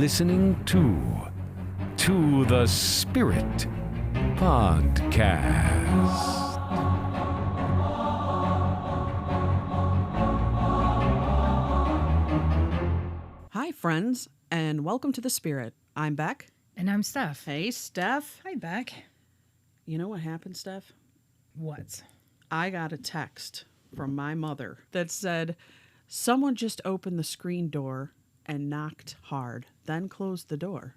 listening to the Spirit Podcast. Hi, friends, and welcome to the Spirit. I'm Beck. And I'm Steph. Hey, Steph. Hi, Beck. You know what happened, Steph? What? I got a text from my mother that said, someone just opened the screen door and knocked hard, then closed the door.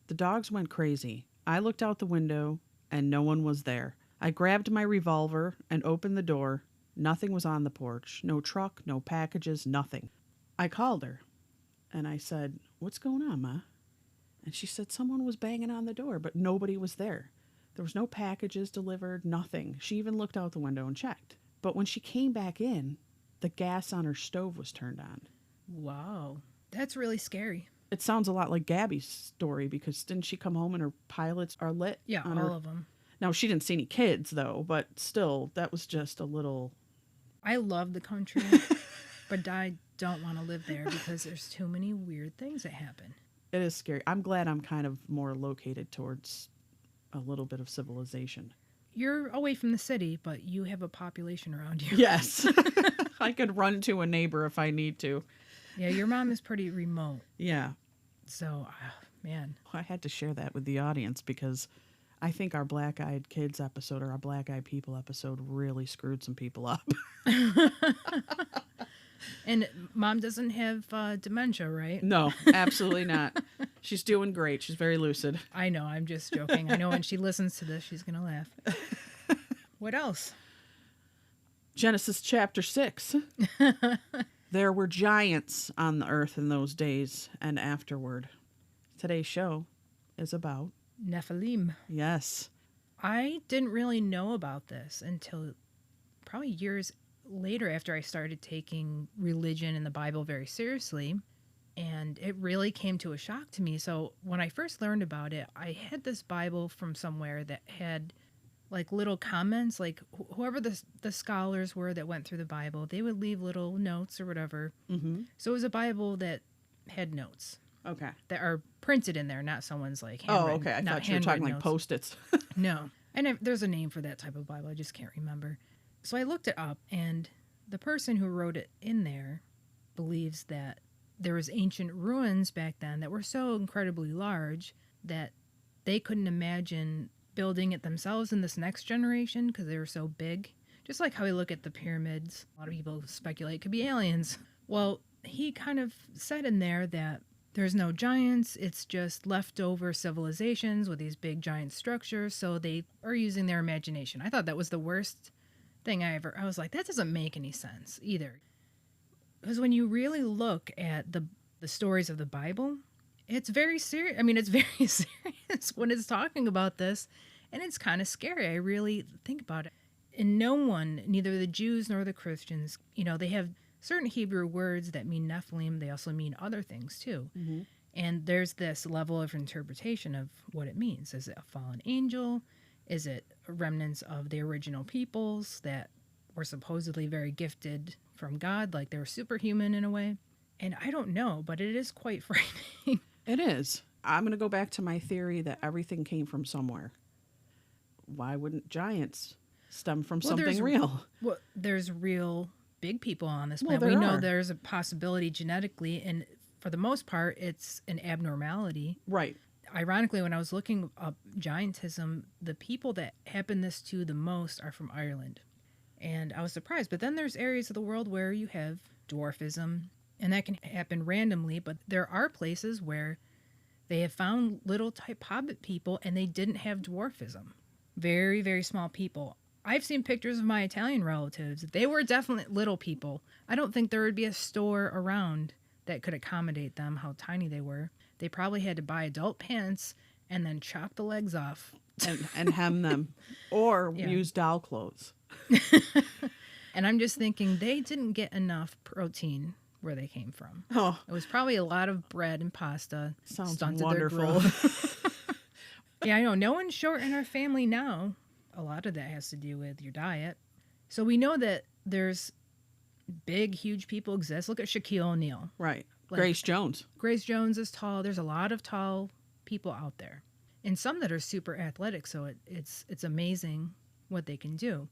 The dogs went crazy. I looked out the window, and no one was there. I grabbed my revolver and opened the door. Nothing was on the porch. No truck, no packages, nothing. I called her, and I said, "What's going on, Ma?" And she said someone was banging on the door, but nobody was there. There was no packages delivered, nothing. She even looked out the window and checked. But when she came back in, the gas on her stove was turned on. Wow. That's really scary. It sounds a lot like Gabby's story, because didn't she come home and her pilots are lit? Yeah, on all her... of them. Now, she didn't see any kids, though, but still, that was just a little... I love the country, but I don't want to live there because there's too many weird things that happen. It is scary. I'm glad I'm kind of more located towards a little bit of civilization. You're away from the city, but you have a population around you. Yes. I could run to a neighbor if I need to. Yeah, your mom is pretty remote. Yeah. So, man. I had to share that with the audience because I think our Black Eyed Kids episode, or our Black Eyed People episode, really screwed some people up. And Mom doesn't have dementia, right? No, absolutely not. She's doing great. She's very lucid. I know, I'm just joking. I know when she listens to this, she's going to laugh. What else? Genesis chapter 6. There were giants on the earth in those days and afterward. Today's show is about Nephilim. Yes. I didn't really know about this until probably years later, after I started taking religion and the Bible very seriously. And it really came to a shock to me. So when I first learned about it, I had this Bible from somewhere that had like little comments, like whoever the scholars were that went through the Bible, they would leave little notes or whatever. Mm-hmm. So it was a Bible that had notes. Okay. That are printed in there, not someone's like handwritten. Oh, okay. I thought you were talking like notes. Post-its. No. And there's a name for that type of Bible. I just can't remember. So I looked it up, and the person who wrote it in there believes that there was ancient ruins back then that were so incredibly large that they couldn't imagine building it themselves in this next generation because they were so big. Just like how we look at the pyramids. A lot of people speculate it could be aliens. Well, he kind of said in there that there's no giants, it's just leftover civilizations with these big giant structures, so they are using their imagination. I thought that was the worst thing I was like, that doesn't make any sense either. Because when you really look at the stories of the Bible, it's very serious. I mean, it's very serious when it's talking about this, and it's kind of scary. I really think about it. And no one, neither the Jews nor the Christians, they have certain Hebrew words that mean Nephilim. They also mean other things too. Mm-hmm. And there's this level of interpretation of what it means. Is it a fallen angel? Is it remnants of the original peoples that were supposedly very gifted from God, like they were superhuman in a way? And I don't know, but it is quite frightening. It is. I'm going to go back to my theory that everything came from somewhere. Why wouldn't giants stem from something real? Well, there's real big people on this planet. Well, we know there's a possibility genetically, and for the most part, it's an abnormality. Right. Ironically, when I was looking up giantism, the people that happen this to the most are from Ireland. And I was surprised. But then there's areas of the world where you have dwarfism, and that can happen randomly. But there are places where they have found little type hobbit people, and they didn't have dwarfism. Very, very small people. I've seen pictures of my Italian relatives. They were definitely little people. I don't think there would be a store around that could accommodate them, how tiny they were. They probably had to buy adult pants and then chop the legs off. And hem them. Or use doll clothes. And I'm just thinking they didn't get enough protein where they came from. Oh. It was probably a lot of bread and pasta. Sounds stunted wonderful. Their growth. Yeah, I know. No one's short in our family now. A lot of that has to do with your diet. So we know that there's big, huge people exist. Look at Shaquille O'Neal. Right. Like, Grace Jones. Grace Jones is tall. There's a lot of tall people out there, and some that are super athletic. So it's amazing what they can do.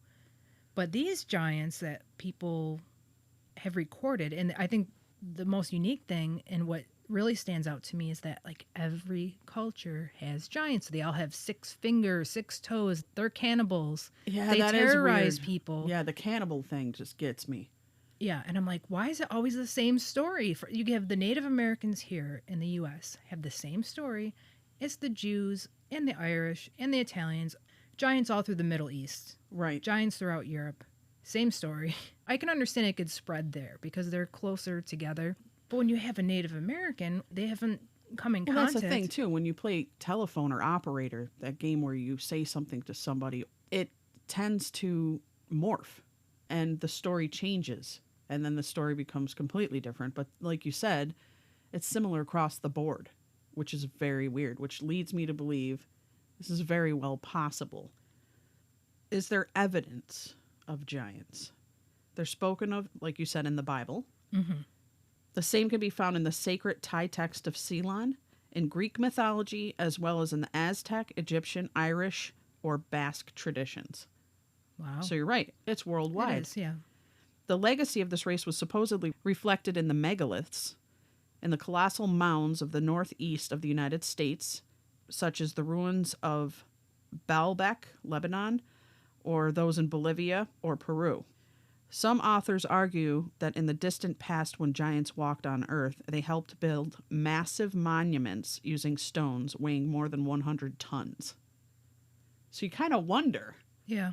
But these giants that people have recorded, and I think the most unique thing and what really stands out to me is that like every culture has giants. They all have 6 fingers, 6 toes. They're cannibals. Yeah, they that is terrorize weird. people. Yeah, the cannibal thing just gets me. Yeah, and I'm like, why is it always the same story? You have the Native Americans here in the U.S. have the same story. It's the Jews and the Irish and the Italians, giants all through the Middle East, Right. giants throughout Europe. Same story. I can understand it could spread there because they're closer together. But when you have a Native American, they haven't come in contact. That's the thing, too. When you play telephone or operator, that game where you say something to somebody, it tends to morph and the story changes. And then the story becomes completely different. But like you said, it's similar across the board, which is very weird, which leads me to believe this is very well possible. Is there evidence of giants? They're spoken of, like you said, in the Bible. Mm-hmm. The same can be found in the sacred Thai text of Ceylon, in Greek mythology, as well as in the Aztec, Egyptian, Irish, or Basque traditions. Wow. So you're right. It's worldwide. It is, yeah. The legacy of this race was supposedly reflected in the megaliths, in the colossal mounds of the northeast of the United States, such as the ruins of Baalbek, Lebanon, or those in Bolivia or Peru. Some authors argue that in the distant past when giants walked on Earth, they helped build massive monuments using stones weighing more than 100 tons. So you kind of wonder. Yeah.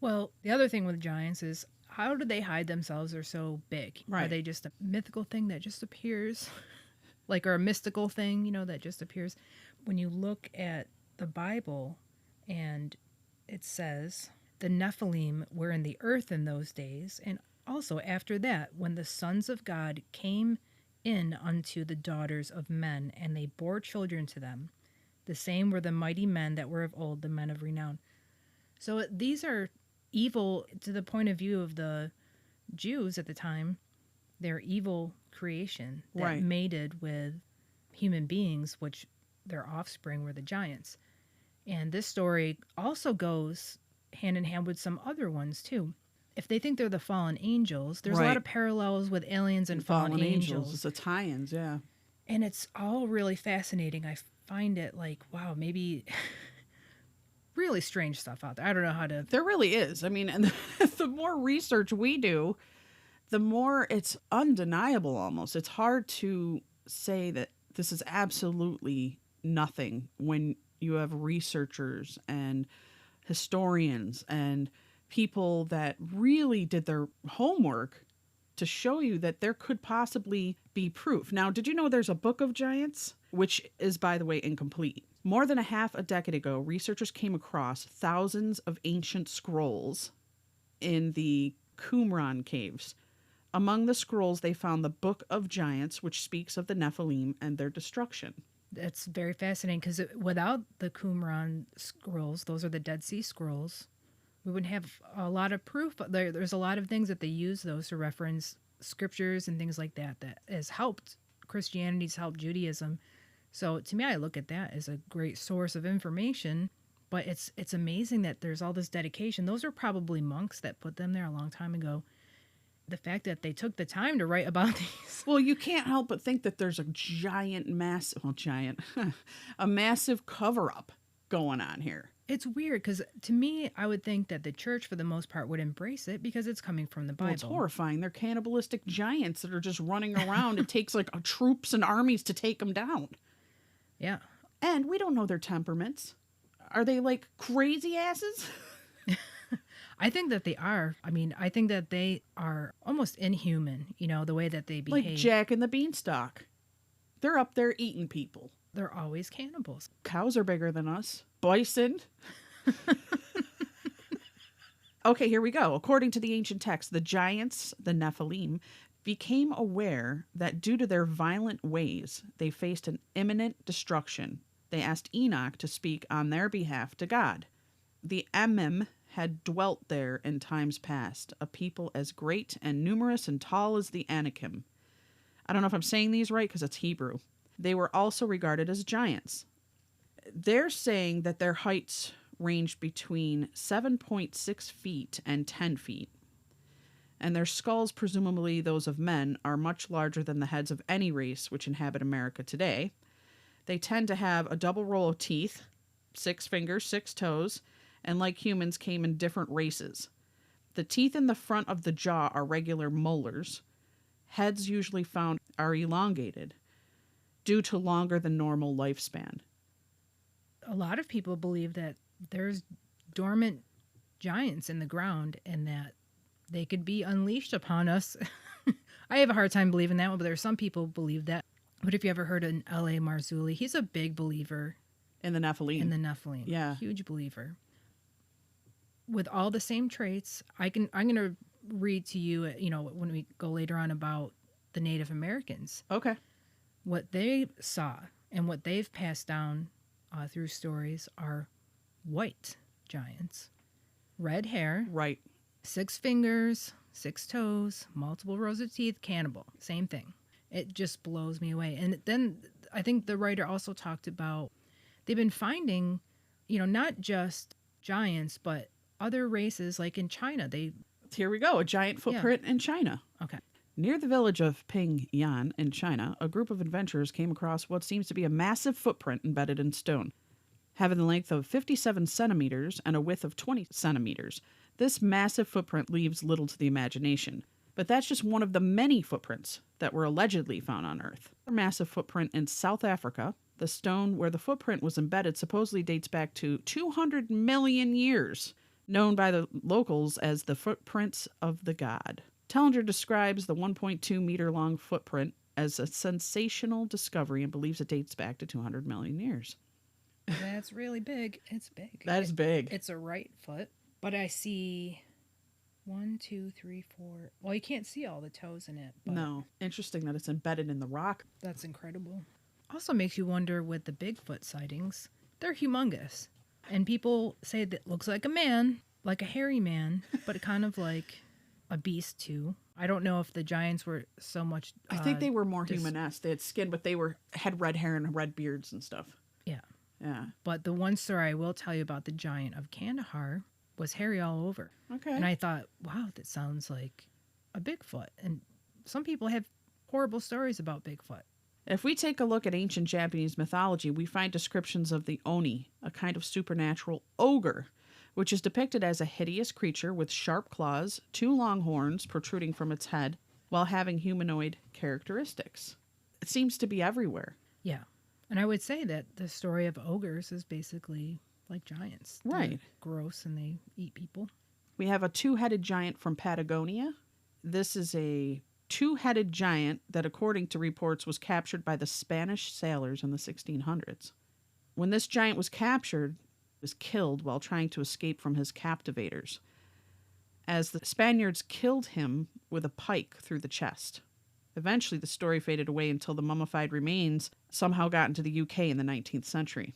Well, the other thing with giants is how do they hide themselves? They're so big. Right. Are they just a mythical thing that just appears? Or a mystical thing, that just appears? When you look at the Bible and it says the Nephilim were in the earth in those days, and also after that, when the sons of God came in unto the daughters of men, and they bore children to them, the same were the mighty men that were of old, the men of renown. So these are evil to the point of view of the Jews at the time. They're evil creation that Right. mated with human beings, which their offspring were the giants. And this story also goes hand in hand with some other ones too. If they think they're the fallen angels, there's a lot Right. of parallels with aliens and fallen angels. It's the tie-ins, yeah. And it's all really fascinating. I find it like, wow, maybe really strange stuff out there. I don't know how to. There really is. I mean, and the more research we do, the more it's undeniable almost. It's hard to say that this is absolutely nothing when you have researchers and historians and people that really did their homework to show you that there could possibly be proof. Now, did you know there's a book of giants, which is, by the way, incomplete? More than a decade ago, researchers came across thousands of ancient scrolls in the Qumran caves. Among the scrolls, they found the Book of Giants, which speaks of the Nephilim and their destruction. That's very fascinating because without the Qumran scrolls, those are the Dead Sea Scrolls, we wouldn't have a lot of proof. There's a lot of things that they use those to reference scriptures and things like that has helped Christianity's helped Judaism. So to me, I look at that as a great source of information. But it's amazing that there's all this dedication. Those are probably monks that put them there a long time ago. The fact that they took the time to write about these. Well, you can't help but think that there's a a massive cover-up going on here. It's weird because to me, I would think that the church, for the most part, would embrace it because it's coming from the Bible. Well, it's horrifying. They're cannibalistic giants that are just running around. It takes troops and armies to take them down. Yeah. And we don't know their temperaments. Are they crazy asses? I think that they are. I mean, I think that they are almost inhuman, the way that they behave. Like Jack and the Beanstalk. They're up there eating people. They're always cannibals. Cows are bigger than us. Bison. Okay, here we go. According to the ancient text, the giants, the Nephilim, became aware that due to their violent ways, they faced an imminent destruction. They asked Enoch to speak on their behalf to God. The Emim had dwelt there in times past, a people as great and numerous and tall as the Anakim. I don't know if I'm saying these right because it's Hebrew. They were also regarded as giants. They're saying that their heights ranged between 7.6 feet and 10 feet. And their skulls, presumably those of men, are much larger than the heads of any race which inhabit America today. They tend to have a double row of teeth, 6 fingers, 6 toes, and like humans came in different races. The teeth in the front of the jaw are regular molars. Heads usually found are elongated due to longer than normal lifespan. A lot of people believe that there's dormant giants in the ground and that they could be unleashed upon us. I have a hard time believing that one, but there are some people who believe that. But if you ever heard of L.A. Marzulli, he's a big believer In the Nephilim. in the Nephilim. Yeah. Huge believer. With all the same traits, I'm going to read to you, when we go later on about the Native Americans, Okay. what they saw and what they've passed down through stories are white giants. Red hair, Right. 6 fingers, 6 toes, multiple rows of teeth, cannibal. Same thing. It just blows me away. And then I think the writer also talked about they've been finding, not just giants, but other races like in China. Here we go. A giant footprint in China. Okay. Near the village of Pingyan in China, a group of adventurers came across what seems to be a massive footprint embedded in stone. Having the length of 57 centimeters and a width of 20 centimeters, this massive footprint leaves little to the imagination. But that's just one of the many footprints that were allegedly found on Earth. A massive footprint in South Africa. The stone where the footprint was embedded supposedly dates back to 200 million years, known by the locals as the footprints of the god. Tellinger describes the 1.2 meter long footprint as a sensational discovery and believes it dates back to 200 million years. That's really big. It's big. That is big. It's a right foot, but I see 1, 2, 3, 4. Well, you can't see all the toes in it. But No. Interesting that it's embedded in the rock. that's incredible. Also makes you wonder with the Bigfoot sightings. They're humongous. And people say that it looks like a man, like a hairy man, but kind of like a beast too. I don't know if the giants were so much. I think they were more human-esque. They had skin, but they had red hair and red beards and stuff. Yeah. Yeah. But the one story I will tell you about the giant of Kandahar was hairy all over. Okay. And I thought, wow, that sounds like a Bigfoot. And some people have horrible stories about Bigfoot. If we take a look at ancient Japanese mythology, we find descriptions of the Oni, a kind of supernatural ogre, which is depicted as a hideous creature with sharp claws, 2 long horns protruding from its head, while having humanoid characteristics. It seems to be everywhere. Yeah. And I would say that the story of ogres is basically like giants. They're Right. gross and they eat people. We have a 2-headed giant from Patagonia. This is a 2-headed giant that, according to reports, was captured by the Spanish sailors in the 1600s. When this giant was captured, he was killed while trying to escape from his captivators, as the Spaniards killed him with a pike through the chest. Eventually, the story faded away until the mummified remains somehow got into the UK in the 19th century.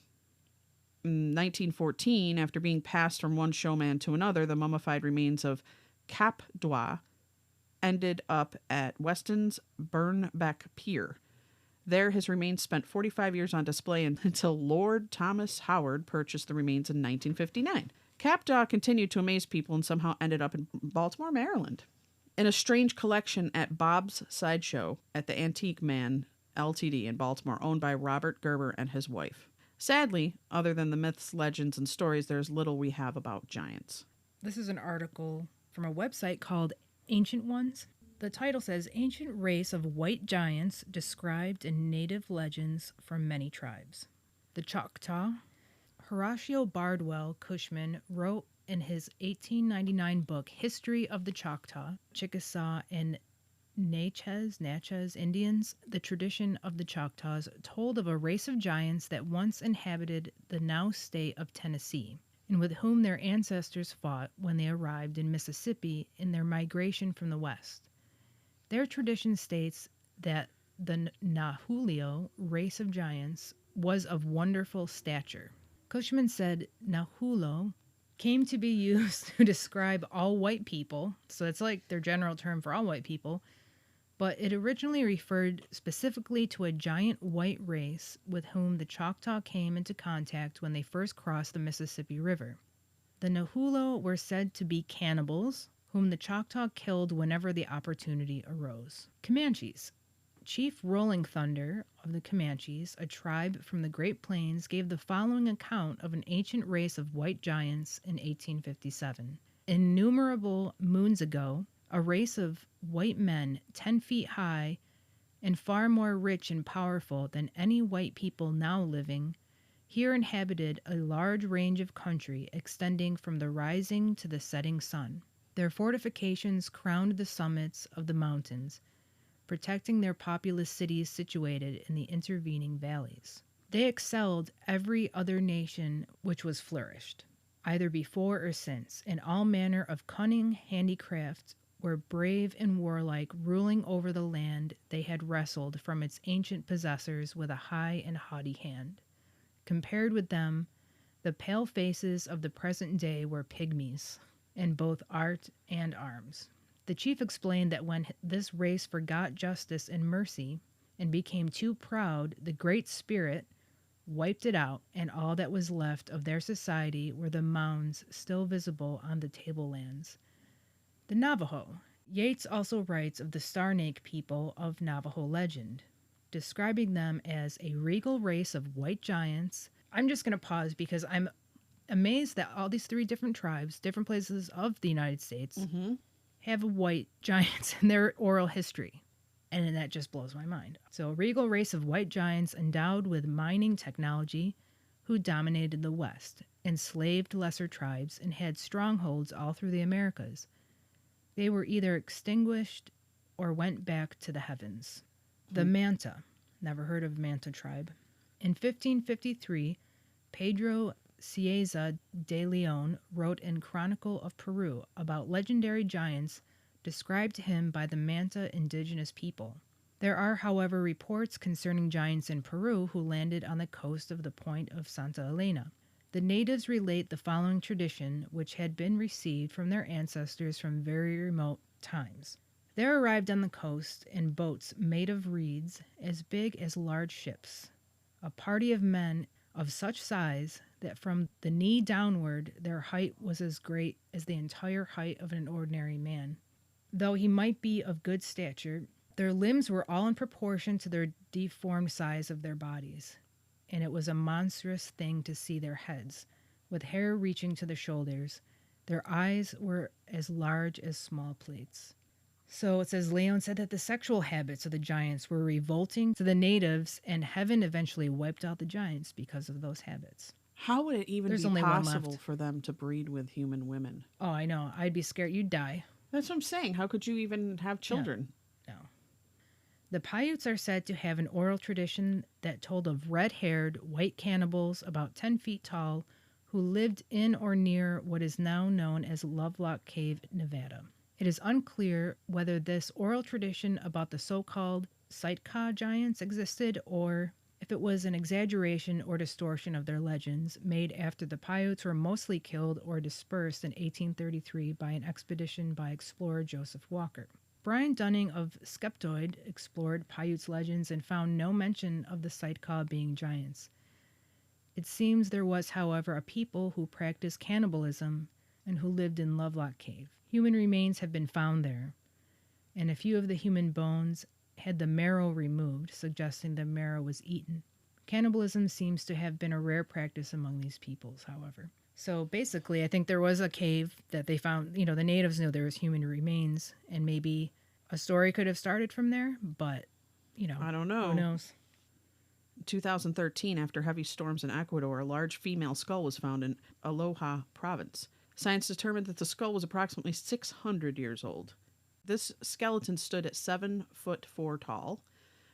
In 1914, after being passed from one showman to another, the mummified remains of Cap Droit ended up at Weston's Burnbeck Pier. There, his remains spent 45 years on display until Lord Thomas Howard purchased the remains in 1959. Cap Droit continued to amaze people and somehow ended up in Baltimore, Maryland, in a strange collection at Bob's Sideshow at the Antique Man Ltd. In Baltimore, owned by Robert Gerber and his wife. Sadly, other than the myths, legends, and stories, there's little we have about giants. This is an article from a website called Ancient Ones. The title says, Ancient Race of White Giants Described in Native Legends from Many Tribes. The Choctaw. Horatio Bardwell Cushman wrote in his 1899 book, History of the Choctaw, Chickasaw, and Natchez Indians, the tradition of the Choctaws told of a race of giants that once inhabited the now state of Tennessee, and with whom their ancestors fought when they arrived in Mississippi in their migration from the west. Their tradition states that the Nahulio race of giants was of wonderful stature. Cushman said Nahulo came to be used to describe all white people, so it's like their general term for all white people, but it originally referred specifically to a giant white race with whom the Choctaw came into contact when they first crossed the Mississippi River. The Nahulo were said to be cannibals, whom the Choctaw killed whenever the opportunity arose. Comanches. Chief Rolling Thunder of the Comanches, a tribe from the Great Plains, gave the following account of an ancient race of white giants in 1857. Innumerable moons ago, a race of white men 10 feet high and far more rich and powerful than any white people now living, here inhabited a large range of country extending from the rising to the setting sun. Their fortifications crowned the summits of the mountains, protecting their populous cities situated in the intervening valleys. They excelled every other nation which was flourished, either before or since, in all manner of cunning handicraft, were brave and warlike, ruling over the land they had wrestled from its ancient possessors with a high and haughty hand. Compared with them, the pale faces of the present day were pygmies, in both art and arms. The chief explained that when this race forgot justice and mercy and became too proud, the Great Spirit wiped it out, and all that was left of their society were the mounds still visible on the tablelands. The Navajo. Yeats also writes of the Sarnake people of Navajo legend, describing them as a regal race of white giants. I'm just going to pause because I'm amazed that all these 3 different tribes, different places of the United States, have white giants in their oral history. And that just blows my mind. So, a regal race of white giants endowed with mining technology who dominated the West, enslaved lesser tribes, and had strongholds all through the Americas. They were either extinguished or went back to the heavens. The Manta. Never heard of Manta tribe. In 1553, Pedro Cieza de Leon wrote in Chronicle of Peru about legendary giants described to him by the Manta indigenous people. There are, however, reports concerning giants in Peru who landed on the coast of the point of Santa Elena. The natives relate the following tradition, which had been received from their ancestors from very remote times. There arrived on the coast in boats made of reeds as big as large ships, a party of men of such size that from the knee downward their height was as great as the entire height of an ordinary man. Though he might be of good stature, their limbs were all in proportion to their deformed size of their bodies, and it was a monstrous thing to see their heads, with hair reaching to the shoulders. Their eyes were as large as small plates. So it says Leon said that the sexual habits of the giants were revolting to the natives, and heaven eventually wiped out the giants because of those habits. How would it even There's be only one possible left. for them to breed with human women? Oh, I know. I'd be scared. You'd die. That's what I'm saying. How could you even have children? No. The Paiutes are said to have an oral tradition that told of red-haired white cannibals about 10 feet tall who lived in or near what is now known as Lovelock Cave, Nevada. It is unclear whether this oral tradition about the so-called Sitka giants existed or if it was an exaggeration or distortion of their legends made after the Paiutes were mostly killed or dispersed in 1833 by an expedition by explorer Joseph Walker. Brian Dunning of Skeptoid explored Paiutes legends and found no mention of the Sitka being giants. It seems there was, however, a people who practiced cannibalism and who lived in Lovelock Cave. Human remains have been found there, and a few of the human bones had the marrow removed, suggesting the marrow was eaten. Cannibalism seems to have been a rare practice among these peoples, however. So basically, I think there was a cave that they found, the natives knew there was human remains, and maybe a story could have started from there, but, I don't know. Who knows? 2013, after heavy storms in Ecuador, a large female skull was found in Aloha province. Science determined that the skull was approximately 600 years old. This skeleton stood at 7'4" tall,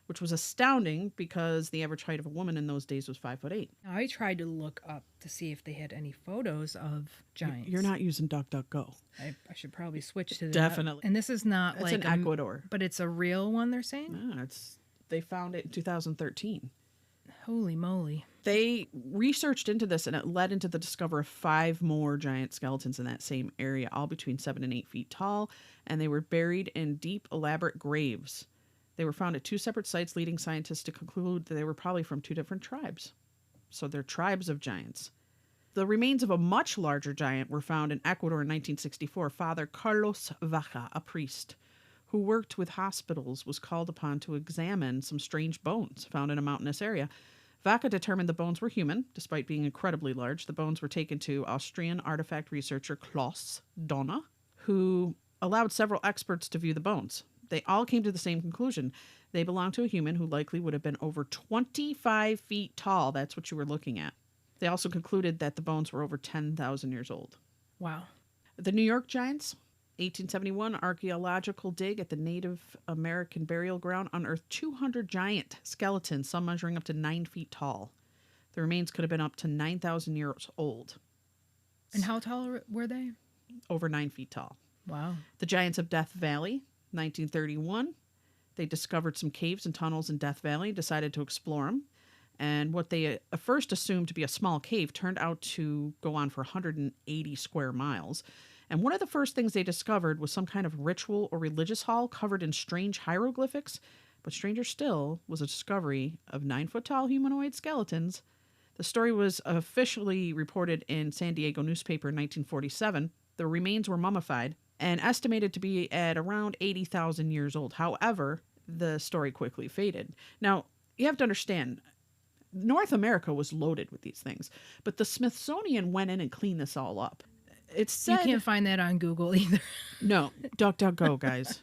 which was astounding because the average height of a woman in those days was 5'8". Now, I tried to look up to see if they had any photos of giants. You're not using DuckDuckGo. I should probably switch to that. Definitely. And this is not It's like in Ecuador. but it's a real one, they're saying? No, they found it in 2013. Holy moly. They researched into this, and it led into the discovery of 5 more giant skeletons in that same area, all between 7 and 8 feet tall, and they were buried in deep, elaborate graves. They were found at 2 separate sites, leading scientists to conclude that they were probably from 2 different tribes. So they're tribes of giants. The remains of a much larger giant were found in Ecuador in 1964. Father Carlos Vaca, a priest who worked with hospitals, was called upon to examine some strange bones found in a mountainous area. Vaca determined the bones were human, despite being incredibly large. The bones were taken to Austrian artifact researcher Klaus Donner, who allowed several experts to view the bones. They all came to the same conclusion. They belonged to a human who likely would have been over 25 feet tall. That's what you were looking at. They also concluded that the bones were over 10,000 years old. Wow. The New York Giants, 1871 archaeological dig at the Native American burial ground unearthed 200 giant skeletons, some measuring up to 9 feet tall. The remains could have been up to 9,000 years old. And how tall were they? Over 9 feet tall. Wow. The Giants of Death Valley, 1931. They discovered some caves and tunnels in Death Valley, decided to explore them. And what they at first assumed to be a small cave turned out to go on for 180 square miles. And one of the first things they discovered was some kind of ritual or religious hall covered in strange hieroglyphics. But stranger still was a discovery of 9-foot-tall humanoid skeletons. The story was officially reported in San Diego newspaper in 1947. The remains were mummified and estimated to be at around 80,000 years old. However, the story quickly faded. Now, you have to understand, North America was loaded with these things, but the Smithsonian went in and cleaned this all up. It said, You can't find that on Google either. no, DuckDuckGo, guys.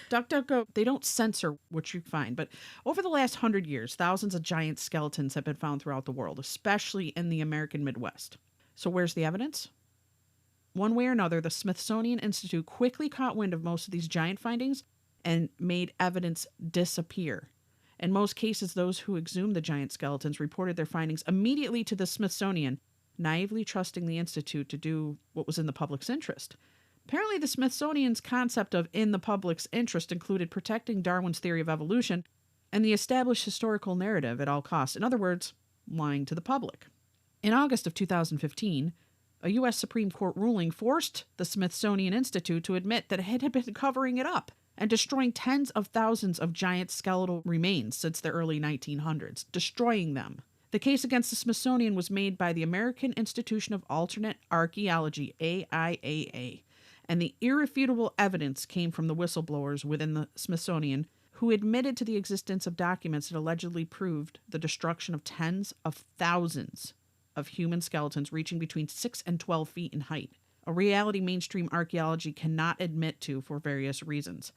DuckDuckGo, they don't censor what you find, but over the last 100 years, thousands of giant skeletons have been found throughout the world, especially in the American Midwest. So where's the evidence? One way or another, the Smithsonian Institute quickly caught wind of most of these giant findings and made evidence disappear. In most cases, those who exhumed the giant skeletons reported their findings immediately to the Smithsonian, naively trusting the Institute to do what was in the public's interest. Apparently, the Smithsonian's concept of in the public's interest included protecting Darwin's theory of evolution and the established historical narrative at all costs. In other words, lying to the public. In August of 2015, a U.S. Supreme Court ruling forced the Smithsonian Institute to admit that it had been covering it up and destroying tens of thousands of giant skeletal remains since the early 1900s, destroying them. The case against the Smithsonian was made by the American Institution of Alternate Archaeology, AIAA, and the irrefutable evidence came from the whistleblowers within the Smithsonian who admitted to the existence of documents that allegedly proved the destruction of tens of thousands of human skeletons reaching between 6 and 12 feet in height, a reality mainstream archaeology cannot admit to for various reasons.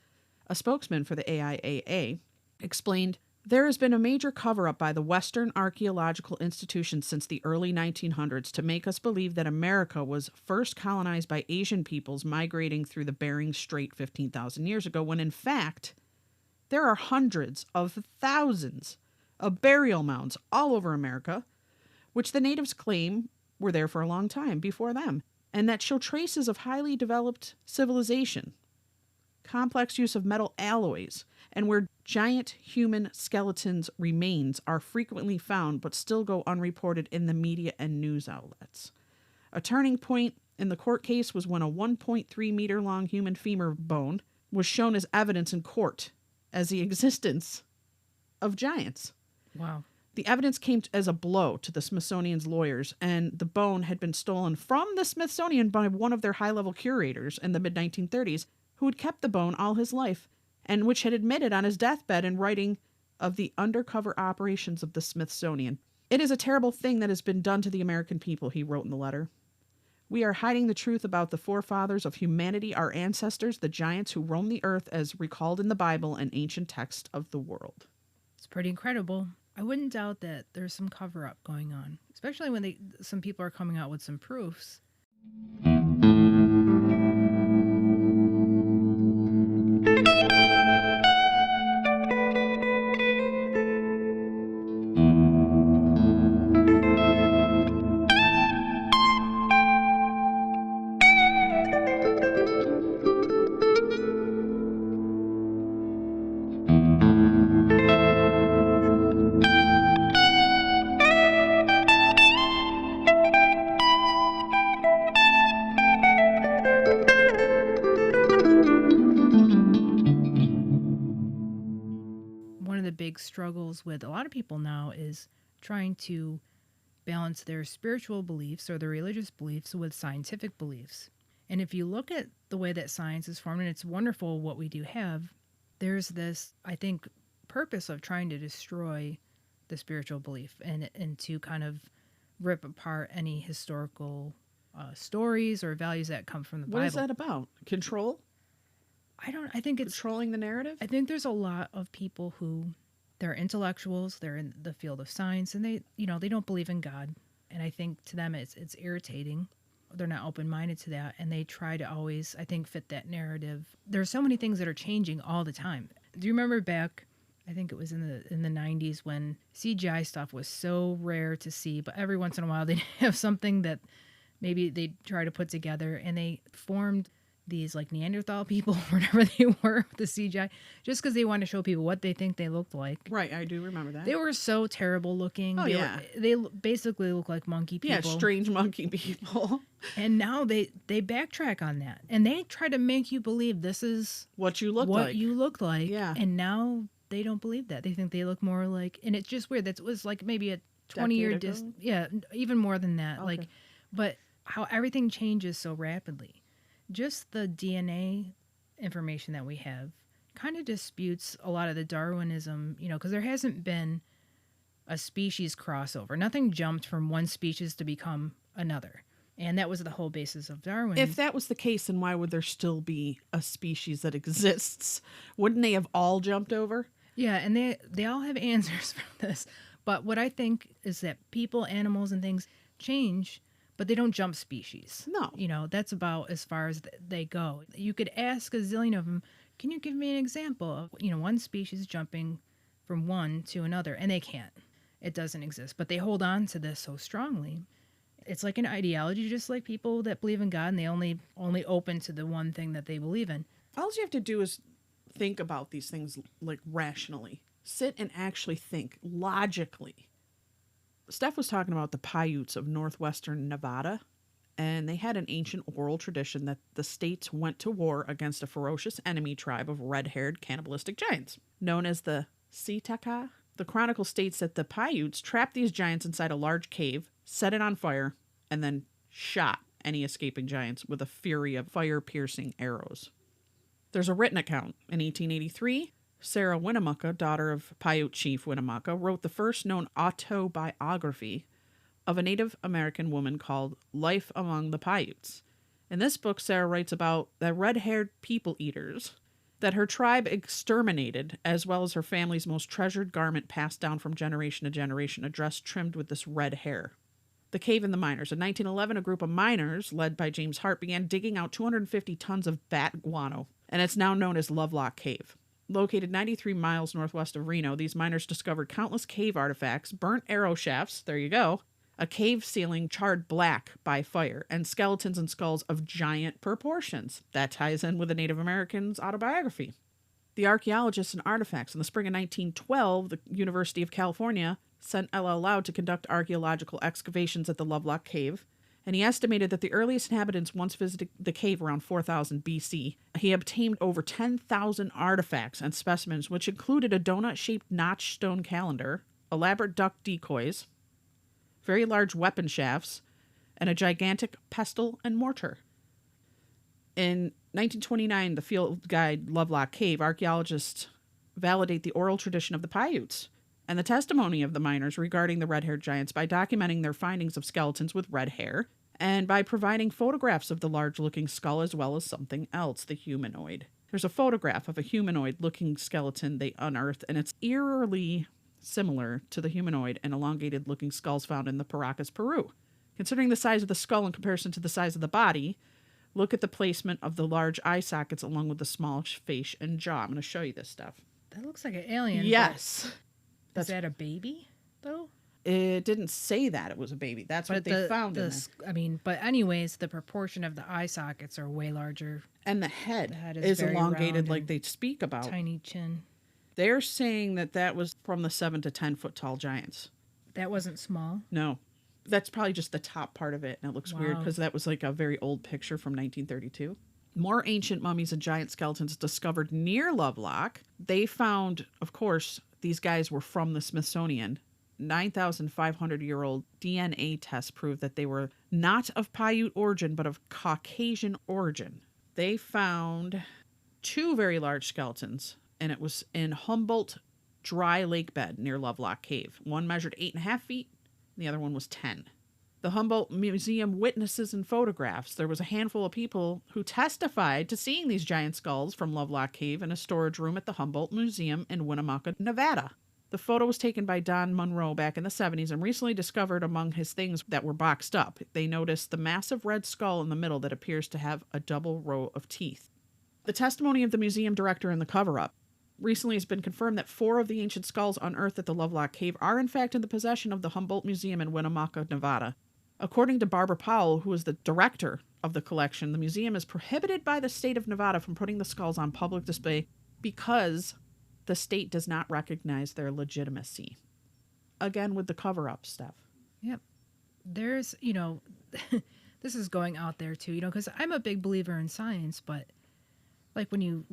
A spokesman for the AIAA explained, "There has been a major cover-up by the Western archaeological institutions since the early 1900s to make us believe that America was first colonized by Asian peoples migrating through the Bering Strait 15,000 years ago, when in fact, there are hundreds of thousands of burial mounds all over America, which the natives claim were there for a long time before them, and that show traces of highly developed civilization, complex use of metal alloys, and where giant human skeletons' remains are frequently found but still go unreported in the media and news outlets. A turning point in the court case was when a 1.3 meter long human femur bone was shown as evidence in court as the existence of giants. Wow. The evidence came as a blow to the Smithsonian's lawyers, and the bone had been stolen from the Smithsonian by one of their high-level curators in the mid-1930s, who had kept the bone all his life, and which had admitted on his deathbed in writing of the undercover operations of the Smithsonian. "It is a terrible thing that has been done to the American people," he wrote in the letter. "We are hiding the truth about the forefathers of humanity, our ancestors, the giants who roamed the earth as recalled in the Bible and ancient texts of the world." It's pretty incredible. I wouldn't doubt that there's some cover-up going on, especially when some people are coming out with some proofs. struggles with a lot of people now is trying to balance their spiritual beliefs or their religious beliefs with scientific beliefs. And if you look at the way that science is formed, and it's wonderful what we do have, there's this, I think, purpose of trying to destroy the spiritual belief and to kind of rip apart any historical stories or values that come from the Bible. What is that about? Control? I think it's Controlling the narrative? I think there's a lot of people who they're intellectuals, they're in the field of science, and they don't believe in God. And I think to them it's irritating. They're not open-minded to that, and they try to always, I think, fit that narrative. There's so many things that are changing all the time. Do you remember back, I think it was in the 90s, when CGI stuff was so rare to see, but every once in a while they'd have something that maybe they'd try to put together, and they formed these like Neanderthal people, whatever they were, with the CGI, just because they wanted to show people what they think they looked like. Right, I do remember that. They were so terrible looking. Oh, yeah. They basically look like monkey people. Yeah, strange monkey people. And now they backtrack on that. And they try to make you believe this is What you look what like. you look like. Yeah. And now they don't believe that. They think they look more like, and it's just weird. That was like maybe a 20-year Decade ago? yeah, even more than that. Okay. Like, but how everything changes so rapidly. Just the DNA information that we have kind of disputes a lot of the Darwinism, because there hasn't been a species crossover. Nothing jumped from one species to become another. And that was the whole basis of Darwin. If that was the case, then why would there still be a species that exists? Wouldn't they have all jumped over? Yeah, and they all have answers for this. But what I think is that people, animals, and things change, but they don't jump species. No. That's about as far as they go. You could ask a zillion of them, can you give me an example of, one species jumping from one to another? And they can't. It doesn't exist. But they hold on to this so strongly. It's like an ideology, just like people that believe in God, and they only open to the one thing that they believe in. All you have to do is think about these things like rationally. Sit and actually think logically. Steph was talking about the Paiutes of northwestern Nevada, and they had an ancient oral tradition that the states went to war against a ferocious enemy tribe of red-haired cannibalistic giants, known as the Sitaka. The chronicle states that the Paiutes trapped these giants inside a large cave, set it on fire, and then shot any escaping giants with a fury of fire-piercing arrows. There's a written account. In 1883, Sarah Winnemucca, daughter of Paiute chief Winnemucca, wrote the first known autobiography of a Native American woman called Life Among the Paiutes. In this book, Sarah writes about the red-haired people-eaters that her tribe exterminated, as well as her family's most treasured garment passed down from generation to generation, a dress trimmed with this red hair. The Cave and the Miners. In 1911, a group of miners, led by James Hart, began digging out 250 tons of bat guano, and it's now known as Lovelock Cave. Located 93 miles northwest of Reno, these miners discovered countless cave artifacts, burnt arrow shafts, there you go, a cave ceiling charred black by fire, and skeletons and skulls of giant proportions. That ties in with the Native Americans' autobiography. The archaeologists and artifacts. In the spring of 1912, the University of California sent L.L. Loud to conduct archaeological excavations at the Lovelock Cave, and he estimated that the earliest inhabitants once visited the cave around 4000 BC. He obtained over 10,000 artifacts and specimens, which included a donut-shaped notch stone calendar, elaborate duck decoys, very large weapon shafts, and a gigantic pestle and mortar. In 1929, the field guide Lovelock Cave, archaeologists validate the oral tradition of the Paiutes and the testimony of the miners regarding the red-haired giants by documenting their findings of skeletons with red hair and by providing photographs of the large-looking skull as well as something else, the humanoid. There's a photograph of a humanoid-looking skeleton they unearthed, and it's eerily similar to the humanoid and elongated-looking skulls found in the Paracas, Peru. Considering the size of the skull in comparison to the size of the body, look at the placement of the large eye sockets along with the small face and jaw. I'm going to show you this stuff. That looks like an alien. Yes. Is that a baby, though? It didn't say that it was a baby. That's what they found in there. But anyways, the proportion of the eye sockets are way larger. And the head is is very elongated round like and they speak about. Tiny chin. They're saying that was from the 7 to 10 foot tall giants. That wasn't small? No. That's probably just the top part of it, and it looks weird because that was like a very old picture from 1932. More ancient mummies and giant skeletons discovered near Lovelock. They found, of course, these guys were from the Smithsonian. 9,500-year-old DNA tests proved that they were not of Paiute origin, but of Caucasian origin. They found 2 very large skeletons, and it was in Humboldt dry lake bed near Lovelock Cave. One measured 8.5 feet, and the other one was 10. The Humboldt Museum witnesses and photographs. There was a handful of people who testified to seeing these giant skulls from Lovelock Cave in a storage room at the Humboldt Museum in Winnemucca, Nevada. The photo was taken by Don Monroe back in the 70s and recently discovered among his things that were boxed up. They noticed the massive red skull in the middle that appears to have a double row of teeth. The testimony of the museum director in the cover-up. Recently has been confirmed that 4 of the ancient skulls unearthed at the Lovelock Cave are in fact in the possession of the Humboldt Museum in Winnemucca, Nevada. According to Barbara Powell, who is the director of the collection, the museum is prohibited by the state of Nevada from putting the skulls on public display because the state does not recognize their legitimacy. Again, with the cover-up stuff. Yep. There's, this is going out there too, because I'm a big believer in science, but like when you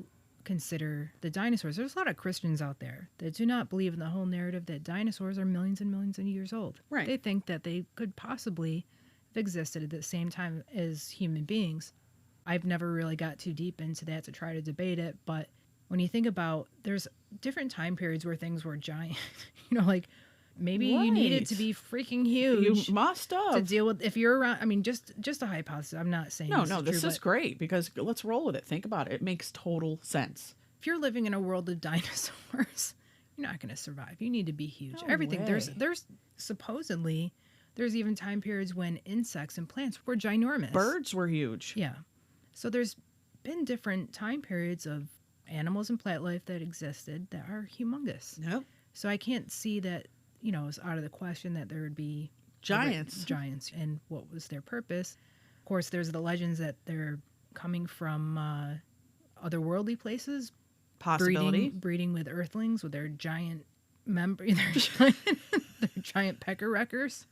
consider the dinosaurs, there's a lot of Christians out there that do not believe in the whole narrative that dinosaurs are millions and millions of years old. Right. They think that they could possibly have existed at the same time as human beings. I've never really got too deep into that to try to debate it, but when you think about, there's different time periods where things were giant, like maybe you needed to be freaking huge. You must have. To deal with, if you're around, I mean, just a hypothesis. I'm not saying this is great because let's roll with it. Think about it. It makes total sense. If you're living in a world of dinosaurs, you're not going to survive. You need to be huge. No Everything. way. There's supposedly, there's even time periods when insects and plants were ginormous. Birds were huge. Yeah. So there's been different time periods of animals and plant life that existed that are humongous. Yep. So I can't see that, it's out of the question that there would be Giants. And what was their purpose. Of course, there's the legends that they're coming from otherworldly places. Possibility. Breeding with earthlings with their giant their giant pecker wreckers.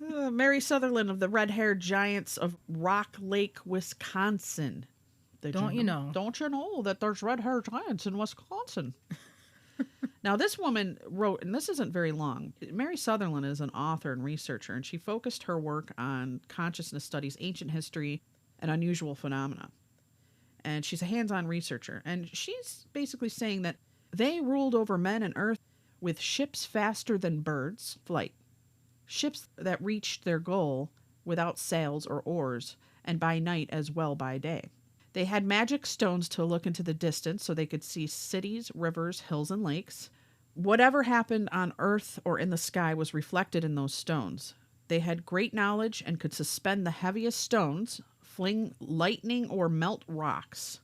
Mary Sutherland of the red-haired giants of Rock Lake, Wisconsin. Don't you know that there's red-haired giants in Wisconsin? Now, this woman wrote, and this isn't very long. Mary Sutherland is an author and researcher, and she focused her work on consciousness studies, ancient history, and unusual phenomena. And she's a hands-on researcher. And she's basically saying that they ruled over men and earth with ships faster than birds' flight. Ships that reached their goal without sails or oars, and by night as well by day. They had magic stones to look into the distance so they could see cities, rivers, hills, and lakes. Whatever happened on earth or in the sky was reflected in those stones. They had great knowledge and could suspend the heaviest stones, fling lightning, or melt rocks.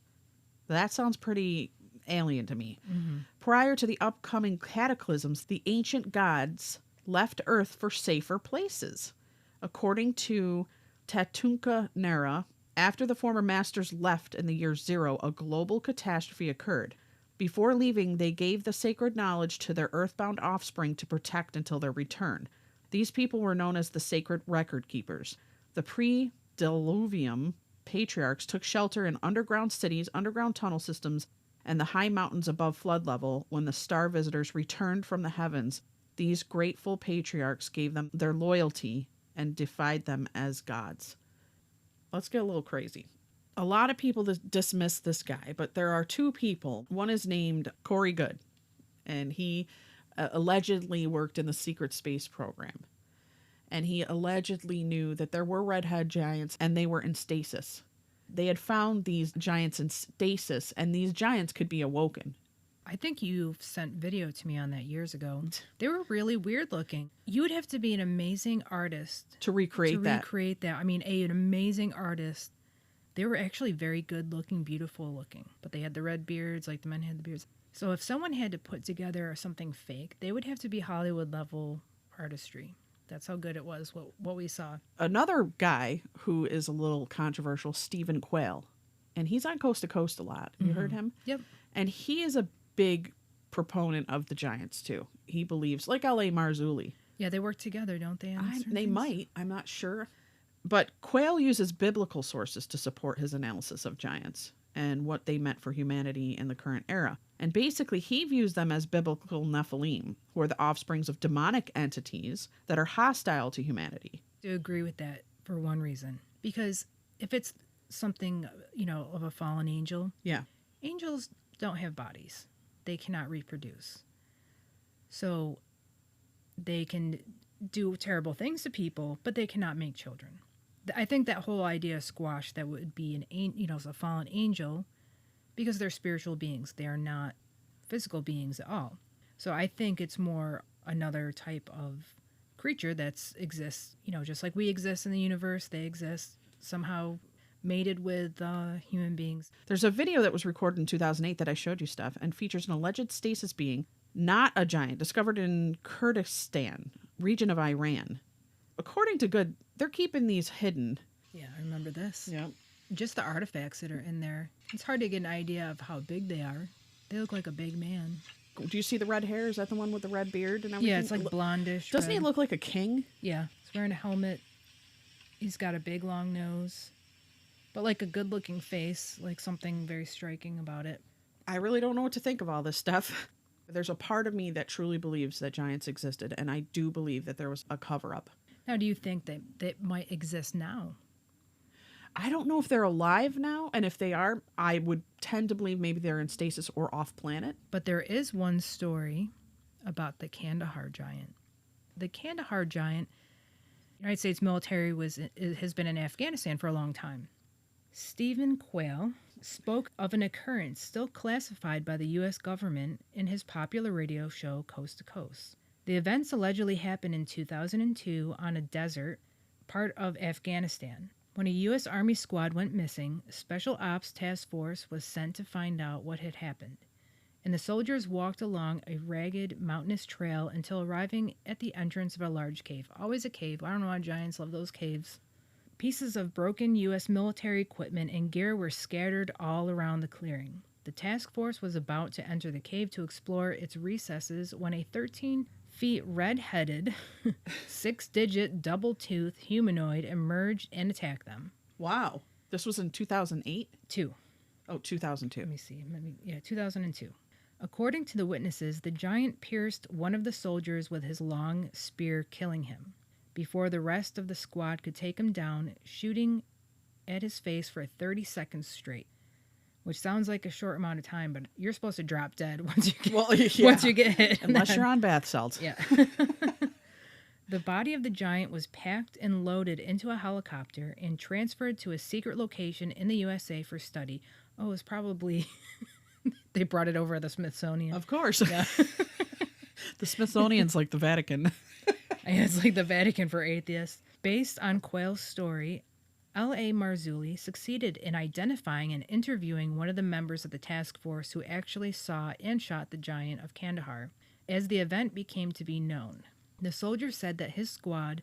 That sounds pretty alien to me. Mm-hmm. Prior to the upcoming cataclysms, the ancient gods left Earth for safer places. According to Tatunka Nera, after the former masters left in the year 0, a global catastrophe occurred. Before leaving, they gave the sacred knowledge to their earthbound offspring to protect until their return. These people were known as the sacred record keepers. The pre-diluvium patriarchs took shelter in underground cities, underground tunnel systems, and the high mountains above flood level. When the star visitors returned from the heavens, these grateful patriarchs gave them their loyalty and defied them as gods. Let's get a little crazy. A lot of people dismiss this guy, but there are 2 people. One is named Corey Goode, and he allegedly worked in the secret space program. And he allegedly knew that there were redhead giants, and they were in stasis. They had found these giants in stasis, and these giants could be awoken. I think you sent video to me on that years ago. They were really weird looking. You would have to be an amazing artist to recreate that. I mean, an amazing artist. They were actually very good looking, beautiful looking, but they had the red beards, like the men had the beards. So if someone had to put together something fake, they would have to be Hollywood level artistry. That's how good it was, what we saw. Another guy who is a little controversial, Stephen Quayle, and he's on Coast to Coast a lot. You heard him? Yep. And he is a big proponent of the giants too. He believes, like L.A. Marzulli. Yeah, they work together, don't they? They might. I'm not sure. But Quayle uses biblical sources to support his analysis of giants. and what they meant for humanity in the current era. And basically, he views them as biblical Nephilim, who are the offsprings of demonic entities that are hostile to humanity. I do agree with that for one reason. Because if it's something, of a fallen angel, Yeah. angels don't have bodies. They cannot reproduce. So they can do terrible things to people, but they cannot make children. I think that whole idea squashed that would be a fallen angel, because they're spiritual beings. They are not physical beings at all. So I think it's more another type of creature that exists, just like we exist in the universe. They exist somehow mated with human beings. There's a video that was recorded in 2008 that I showed you, Steph, and features an alleged stasis being, not a giant, discovered in Kurdistan, region of Iran. According to Good, they're keeping these hidden. Yeah, I remember this. Yeah. Just the artifacts that are in there. It's hard to get an idea of how big they are. They look like a big man. Do you see the red hair? Is that the one with the red beard and everything? Yeah, it's like blondish. Doesn't he red. look like a king? Yeah, he's wearing a helmet. He's got a big long nose, but like a good-looking face, like something very striking about it. I really don't know what to think of all this stuff. There's a part of me that truly believes that giants existed, and I do believe that there was a cover-up. Now, do you think that they might exist now? I don't know if they're alive now, and if they are, I would tend to believe maybe they're in stasis or off-planet. But there is one story about the Kandahar giant. The Kandahar giant, United States military has been in Afghanistan for a long time. Stephen Quayle spoke of an occurrence still classified by the U.S. government in his popular radio show Coast to Coast. The events allegedly happened in 2002 on a desert part of Afghanistan. When a U.S. Army squad went missing, a Special Ops Task Force was sent to find out what had happened, and the soldiers walked along a ragged, mountainous trail until arriving at the entrance of a large cave. Always a cave. I don't know why giants love those caves. Pieces of broken U.S. military equipment and gear were scattered all around the clearing. The task force was about to enter the cave to explore its recesses when a 13-feet red-headed, 6-digit, double-toothed humanoid emerged and attacked them. Wow. This was in 2008? 2. Oh, 2002. Let me see. 2002. According to the witnesses, the giant pierced one of the soldiers with his long spear, killing him, before the rest of the squad could take him down, shooting at his face for 30 seconds straight. Which sounds like a short amount of time, but you're supposed to drop dead once you get hit. Unless you're on bath salts. Yeah. The body of the giant was packed and loaded into a helicopter and transferred to a secret location in the USA for study. Oh, it was probably... they brought it over to the Smithsonian. Of course. Yeah. The Smithsonian's like the Vatican. It's like the Vatican for atheists. Based on Quayle's story, L.A. Marzulli succeeded in identifying and interviewing one of the members of the task force who actually saw and shot the giant of Kandahar. As the event became to be known, the soldier said that his squad,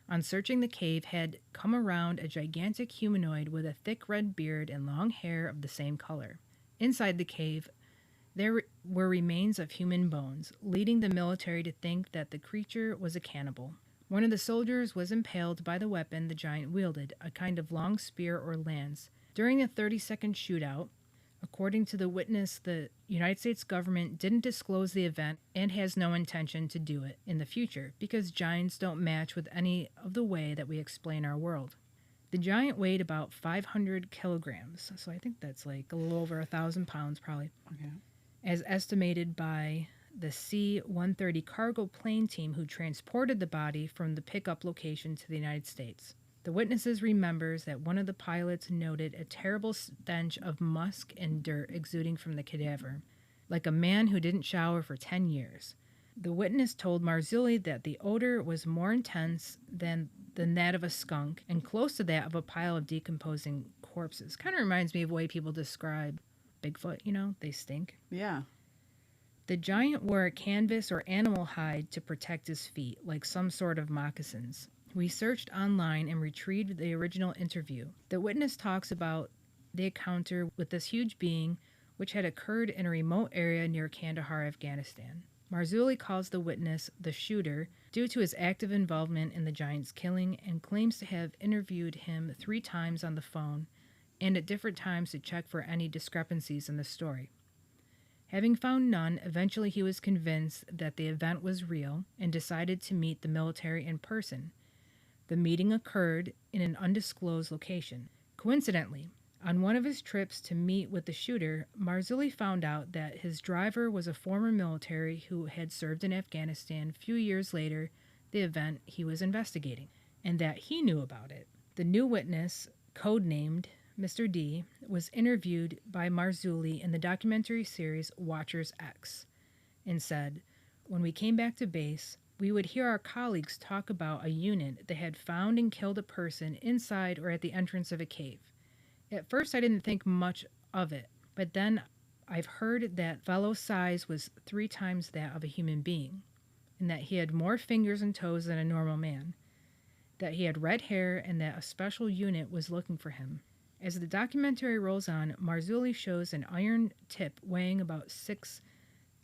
on searching the cave, had come around a gigantic humanoid with a thick red beard and long hair of the same color. Inside the cave, there were remains of human bones, leading the military to think that the creature was a cannibal. One of the soldiers was impaled by the weapon the giant wielded, a kind of long spear or lance. During the 30-second shootout, according to the witness, the United States government didn't disclose the event and has no intention to do it in the future because giants don't match with any of the way that we explain our world. The giant weighed about 500 kilograms, so I think that's like a little over 1,000 pounds probably, Okay. as estimated by the C-130 cargo plane team who transported the body from the pickup location to the United States. The witnesses remembers that one of the pilots noted a terrible stench of musk and dirt exuding from the cadaver, like a man who didn't shower for 10 years. The witness told Marzulli that the odor was more intense than that of a skunk and close to that of a pile of decomposing corpses. Kind of reminds me of the way people describe Bigfoot, they stink. Yeah. The giant wore a canvas or animal hide to protect his feet, like some sort of moccasins. We searched online and retrieved the original interview. The witness talks about the encounter with this huge being, which had occurred in a remote area near Kandahar, Afghanistan. Marzulli calls the witness the shooter due to his active involvement in the giant's killing and claims to have interviewed him 3 times on the phone and at different times to check for any discrepancies in the story. Having found none, eventually he was convinced that the event was real and decided to meet the military in person. The meeting occurred in an undisclosed location. Coincidentally, on one of his trips to meet with the shooter, Marzulli found out that his driver was a former military who had served in Afghanistan a few years later, the event he was investigating, and that he knew about it. The new witness, codenamed Mr. D, was interviewed by Marzulli in the documentary series Watchers X and said, "When we came back to base, we would hear our colleagues talk about a unit that had found and killed a person inside or at the entrance of a cave. At first I didn't think much of it, but then I've heard that fellow's size was 3 times that of a human being, and that he had more fingers and toes than a normal man, that he had red hair, and that a special unit was looking for him." As the documentary rolls on, Marzulli shows an iron tip weighing about 6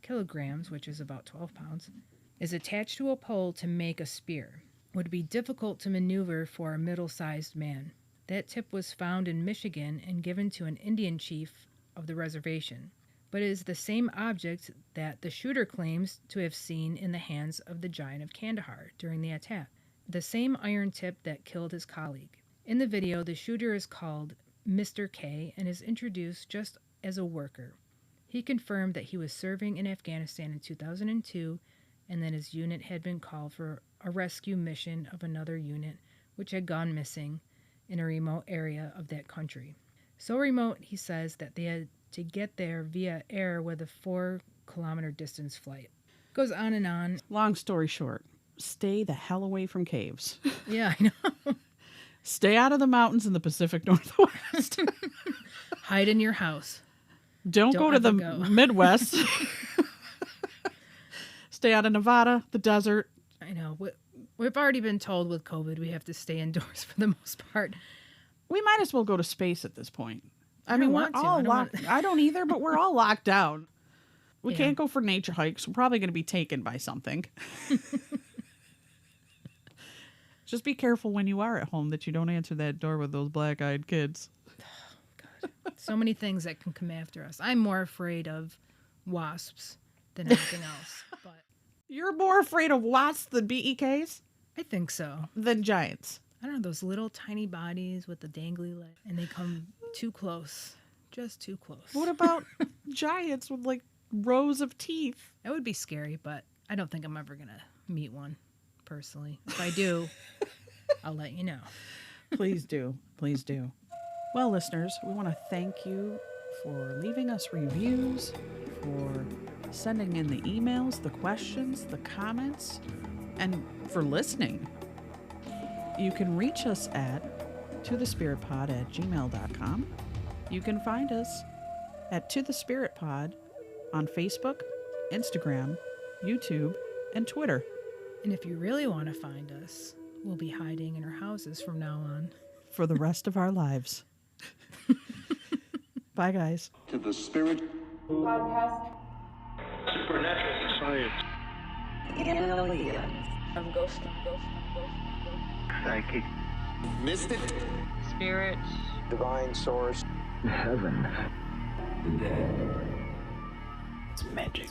kilograms, which is about 12 pounds, is attached to a pole to make a spear. Would be difficult to maneuver for a middle-sized man. That tip was found in Michigan and given to an Indian chief of the reservation, but it is the same object that the shooter claims to have seen in the hands of the giant of Kandahar during the attack, the same iron tip that killed his colleague. In the video, the shooter is called Mr. K and is introduced just as a worker. He confirmed that he was serving in Afghanistan in 2002 and that his unit had been called for a rescue mission of another unit which had gone missing in a remote area of that country. So remote, he says, that they had to get there via air with a 4-kilometer distance flight. Goes on and on. Long story short, stay the hell away from caves. Yeah, I know. Stay out of the mountains in the Pacific Northwest. Hide in your house. Don't go to the Midwest. Stay out of Nevada, the desert. I know. We've already been told with COVID we have to stay indoors for the most part. We might as well go to space at this point. I mean, we're all locked. I don't either, but we're all locked down. We can't go for nature hikes. We're probably going to be taken by something. Just be careful when you are at home that you don't answer that door with those black-eyed kids. Oh, God. So many things that can come after us. I'm more afraid of wasps than anything else. But you're more afraid of wasps than BEKs? I think so. Than giants. I don't know, those little tiny bodies with the dangly leg, and they come too close. Just too close. What about giants with like rows of teeth? That would be scary, but I don't think I'm ever going to meet one personally. If I do, I'll let you know. Please do. Please do. Well, listeners, we want to thank you for leaving us reviews, for sending in the emails, the questions, the comments, and for listening. You can reach us at tothespiritpod@gmail.com. You can find us at To The Spirit Pod on Facebook, Instagram, YouTube, and Twitter. And if you really want to find us, we'll be hiding in our houses from now on. For the rest of our lives. Bye, guys. To the Spirit Podcast. Supernatural Science. I'm ghost. Psychic. Mystic. Spirit. Divine Source. Heaven. The dead. It's magic.